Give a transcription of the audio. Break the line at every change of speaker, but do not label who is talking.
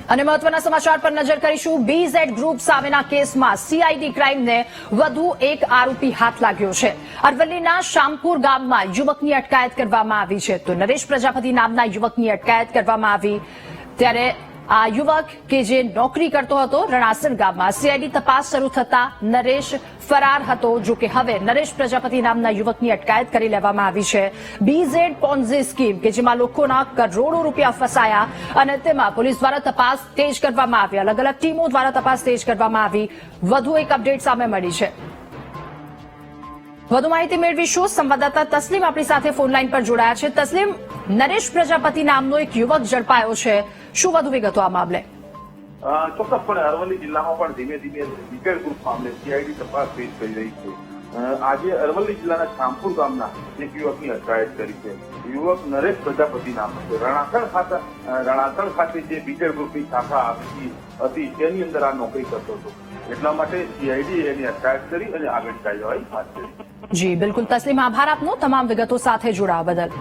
અને મહત્વના સમાચાર પર નજર કરીશું। BZ ગ્રુપ સામેના કેસમાં CID ક્રાઇમને વધુ એક આરોપી હાથ લાગ્યો છે। અરવલ્લીના શામપુર ગામમાં યુવકની અટકાયત કરવામાં આવી છે। તો નરેશ પ્રજાપતિ નામના યુવકની અટકાયત કરવામાં આવી, ત્યારે આ યુવક કે જે નોકરી કરતો હતો રણાસણ ગામમાં, CID તપાસ શરૂ થતા નરેશ ફરાર હતો। જો કે હવે નરેશ પ્રજાપતિ નામના યુવકની અટકાયત કરી લેવામાં આવી છે। BZ પોન્ઝી સ્કીમ કે જેમાં લોકોના કરોડો રૂપિયા ફસાયા અને તેમાં પોલીસ દ્વારા તપાસ તેજ કરવામાં આવી, અલગ અલગ ટીમો દ્વારા તપાસ તેજ કરવામાં આવી। વધુ એક અપડેટ સામે મળી છે, વધુ માહિતી મેળવીશું। સંવાદદાતા તસ્લીમ આપણી સાથે ફોનલાઈન પર જોડાયા છે। તસ્લીમ, નરેશ પ્રજાપતિ નામનો એક યુવક ઝડપાયો છે, શું વધુ વિગતો આ મામલે?
ચોક્કસપણે અરવલ્લી જિલ્લામાં પણ ધીમે ધીમે BZ ગ્રુપ મામલે CID તપાસ તેજ કરી રહી છે। આજે અરવલ્લી જિલ્લાના શામપુર ગામના એક યુવકની અટકાયત કરી છે। યુવક નરેશ પ્રજાપતિ નામનો છે। રણાસણ ખાતે જે BZ ગ્રુપની શાખા હતી તેની અંદર આ નોકરી કરતો હતો, એટલા માટે CID એની અટકાયત કરી અને આગળની કાર્યવાહી હાથ ધરી।
જી બિલકુલ તસ્લીમ, આભાર આપનો તમામ વિગતો સાથે જોડાવા બદલ।